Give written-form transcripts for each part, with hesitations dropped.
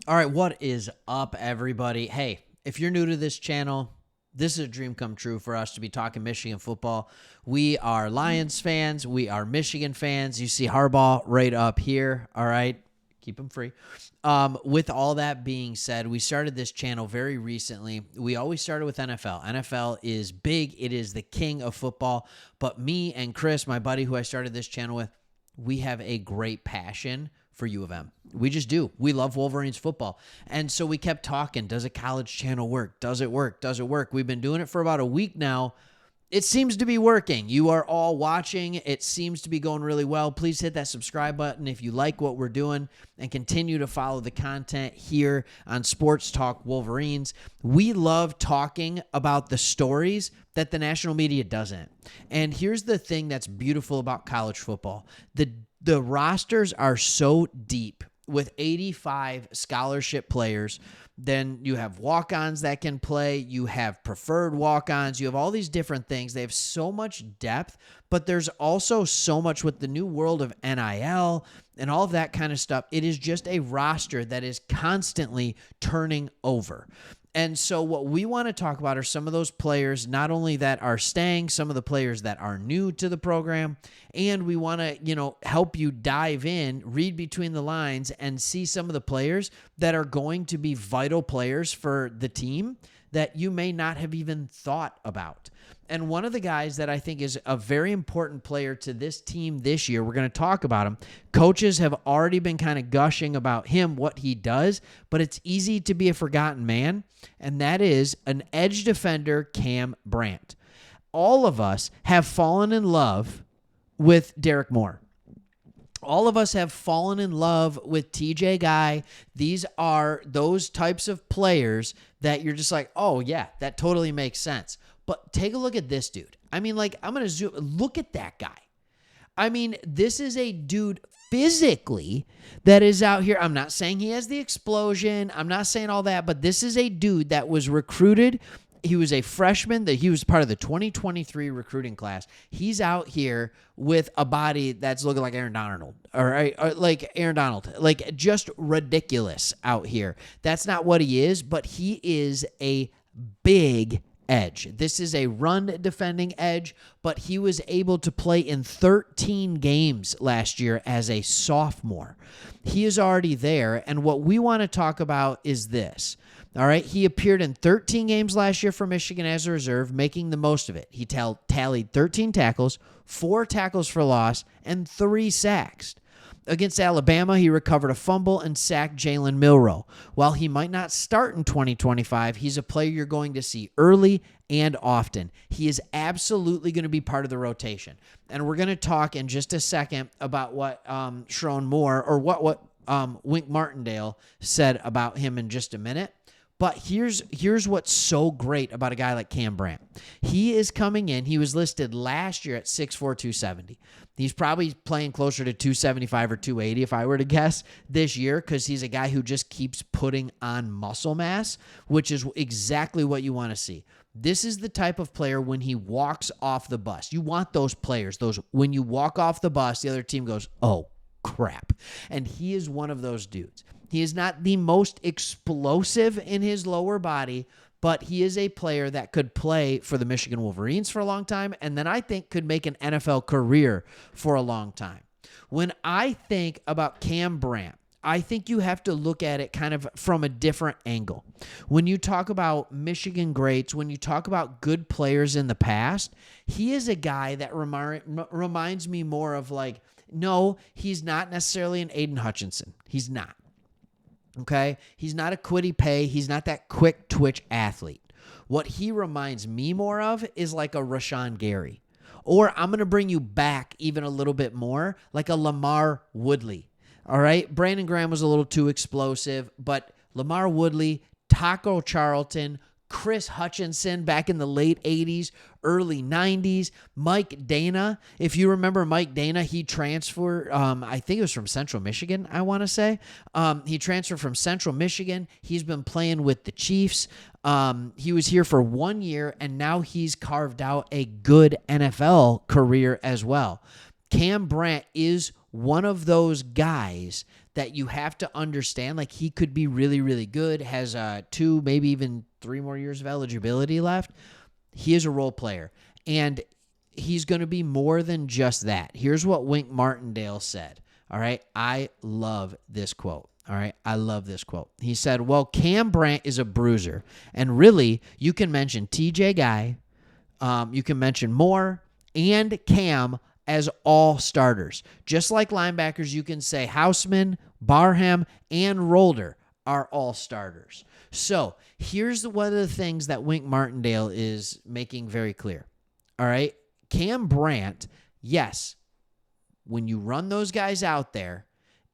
All right, what is up, everybody? Hey, if you're new to this channel, this is a dream come true for us to be talking Michigan football. We are Lions fans. We are Michigan fans. You see Harbaugh right up here. All right, keep him free. With all that being said, we started this channel very recently. We always started with NFL. NFL is big. It is the king of football. But me and Chris, my buddy who I started this channel with, we have a great passion for U of M. We just do. We love Wolverines football. And so we kept talking. Does a college channel work? Does it work? Does it work? We've been doing it for about a week now. It seems to be working. You are all watching. It seems to be going really well. Please hit that subscribe button if you like what we're doing and continue to follow the content here on Sports Talk Wolverines. We love talking about the stories that the national media doesn't. And here's the thing that's beautiful about college football. The rosters are so deep with 85 scholarship players. Then you have walk-ons that can play. You have preferred walk-ons. You have all these different things. They have so much depth, but there's also so much with the new world of NIL and all of that kind of stuff. It is just a roster that is constantly turning over. And so what we want to talk about are some of those players, not only that are staying, some of the players that are new to the program, and we want to, help you dive in, read between the lines, and see some of the players that are going to be vital players for the team that you may not have even thought about. And one of the guys that I think is a very important player to this team this year, we're going to talk about him. Coaches have already been kind of gushing about him, what he does, but it's easy to be a forgotten man, and that is an edge defender, Cam Brandt. All of us have fallen in love with Derek Moore. All of us have fallen in love with TJ Guy. These are those types of players that you're just like, oh, yeah, that totally makes sense. But take a look at this dude. I'm going to zoom. Look at that guy. This is a dude physically that is out here. I'm not saying he has the explosion. I'm not saying all that, but this is a dude that was recruited. He was a freshman. He was part of the 2023 recruiting class. He's out here with a body that's looking like Aaron Donald, or like Aaron Donald, like just ridiculous out here. That's not what he is, but he is a big edge. This is a run defending edge, but he was able to play in 13 games last year as a sophomore. He is already there, and what we want to talk about is this. All right, he appeared in 13 games last year for Michigan as a reserve, making the most of it. He tallied 13 tackles, 4 tackles for loss, and 3 sacks. Against Alabama, he recovered a fumble and sacked Jalen Milroe. While he might not start in 2025, he's a player you're going to see early and often. He is absolutely going to be part of the rotation. And we're going to talk in just a second about what Sharon Moore, or what Wink Martindale said about him in just a minute. But here's what's so great about a guy like Cam Brandt. He is coming in. He was listed last year at 6'4", 270. He's probably playing closer to 275 or 280 if I were to guess this year, because he's a guy who just keeps putting on muscle mass, which is exactly what you want to see. This is the type of player when he walks off the bus. You want those players, when you walk off the bus, the other team goes, oh, crap. And he is one of those dudes. He is not the most explosive in his lower body, but he is a player that could play for the Michigan Wolverines for a long time, and then I think could make an NFL career for a long time. When I think about Cam Brandt, I think you have to look at it kind of from a different angle. When you talk about Michigan greats, when you talk about good players in the past, he is a guy that reminds me more of no, he's not necessarily an Aiden Hutchinson. He's not. Okay? He's not a Kwity Paye. He's not that quick twitch athlete. What he reminds me more of is like a Rashawn Gary. Or I'm going to bring you back even a little bit more, like a Lamar Woodley. All right? Brandon Graham was a little too explosive, but Lamar Woodley, Taco Charlton, Chris Hutchinson back in the late 80s, early 90s. Mike Dana, if you remember Mike Dana, he transferred, I think it was from Central Michigan, I want to say. He transferred from Central Michigan. He's been playing with the Chiefs. He was here for 1 year, and now he's carved out a good NFL career as well. Cam Brandt is one of those guys that you have to understand, like he could be really, really good, has 2, maybe even 3 more years of eligibility left. He is a role player, and he's going to be more than just that. Here's what Wink Martindale said. All right. I love this quote. All right. I love this quote. He said, well, Cam Brandt is a bruiser. And really, you can mention TJ Guy, you can mention Moore and Cam as all starters. Just like linebackers, you can say Houseman, Barham, and Rolder are all starters. So here's one of the things that Wink Martindale is making very clear. All right. Cam Brandt, yes, when you run those guys out there,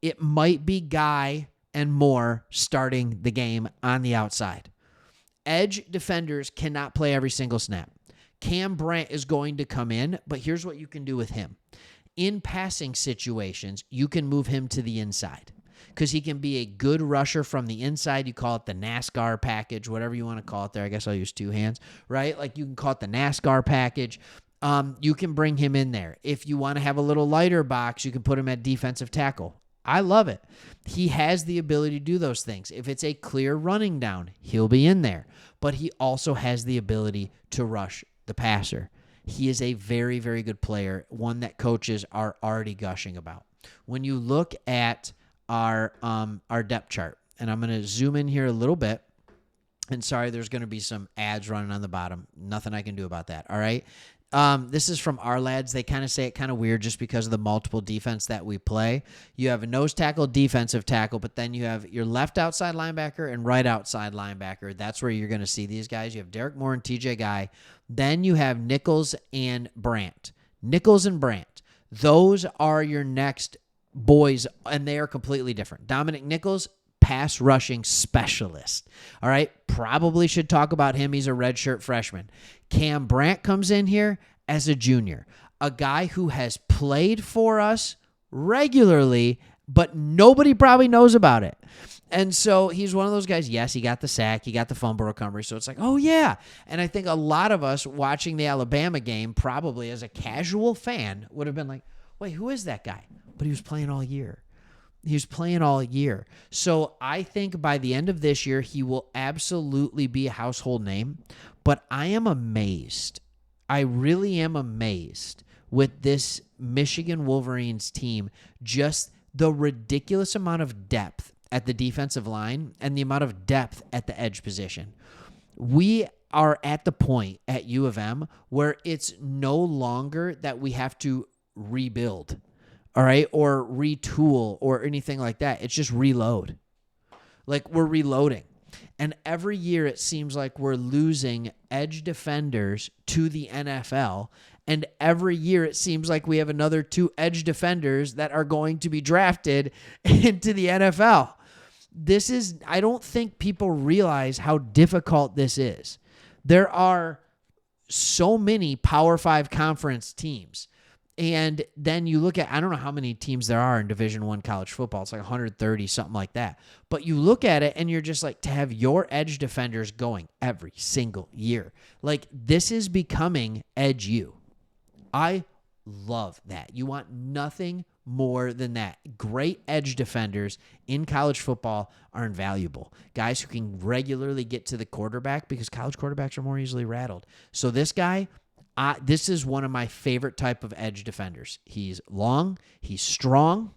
it might be Guy and Moore starting the game on the outside. Edge defenders cannot play every single snap. Cam Brandt is going to come in, but here's what you can do with him. In passing situations, you can move him to the inside because he can be a good rusher from the inside. You call it the NASCAR package, whatever you want to call it there. I guess I'll use 2 hands, right? Like you can call it the NASCAR package. You can bring him in there. If you want to have a little lighter box, you can put him at defensive tackle. I love it. He has the ability to do those things. If it's a clear running down, he'll be in there. But he also has the ability to rush the passer. He is a very, very good player, one that coaches are already gushing about. When you look at our depth chart, and I'm going to zoom in here a little bit, and sorry, there's going to be some ads running on the bottom. Nothing I can do about that, all right? This is from our lads. They kind of say it kind of weird just because of the multiple defense that we play. You have a nose tackle, defensive tackle, but then you have your left outside linebacker and right outside linebacker. That's where you're going to see these guys. You have Derek Moore and TJ Guy. Then you have Nichols and Brandt. Nichols and Brandt. Those are your next boys, and they are completely different. Dominic Nichols, pass rushing specialist. All right. Probably should talk about him. He's a redshirt freshman. Cam Brandt comes in here as a junior, a guy who has played for us regularly, but nobody probably knows about it. And so he's one of those guys. Yes, he got the sack. He got the fumble recovery. So it's like, oh, yeah. And I think a lot of us watching the Alabama game, probably as a casual fan, would have been like, wait, who is that guy? But he was playing all year. He was playing all year. So I think by the end of this year, he will absolutely be a household name. But I am amazed. I really am amazed with this Michigan Wolverines team, just the ridiculous amount of depth at the defensive line and the amount of depth at the edge position. We are at the point at U of M where it's no longer that we have to rebuild, all right, or retool or anything like that. It's just reload. Like we're reloading. And every year it seems like we're losing edge defenders to the NFL. And every year it seems like we have another 2 edge defenders that are going to be drafted into the NFL. I don't think people realize how difficult this is. There are so many Power 5 conference teams. And then you look at, I don't know how many teams there are in Division I college football. It's like 130, something like that. But you look at it and you're just like, to have your edge defenders going every single year. Like, this is becoming Edge U. I love that. You want nothing more than that. Great edge defenders in college football are invaluable. Guys who can regularly get to the quarterback because college quarterbacks are more easily rattled. So this guy, this is one of my favorite type of edge defenders. He's long, he's strong,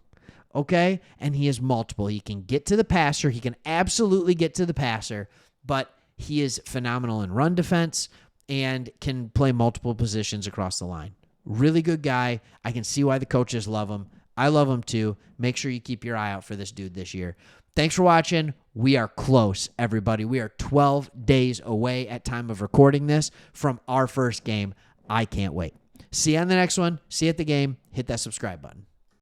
okay, and he is multiple. He can get to the passer. He can absolutely get to the passer, but he is phenomenal in run defense and can play multiple positions across the line. Really good guy. I can see why the coaches love him. I love him too. Make sure you keep your eye out for this dude this year. Thanks for watching. We are close, everybody. We are 12 days away at time of recording this from our first game. I can't wait. See you on the next one. See you at the game. Hit that subscribe button.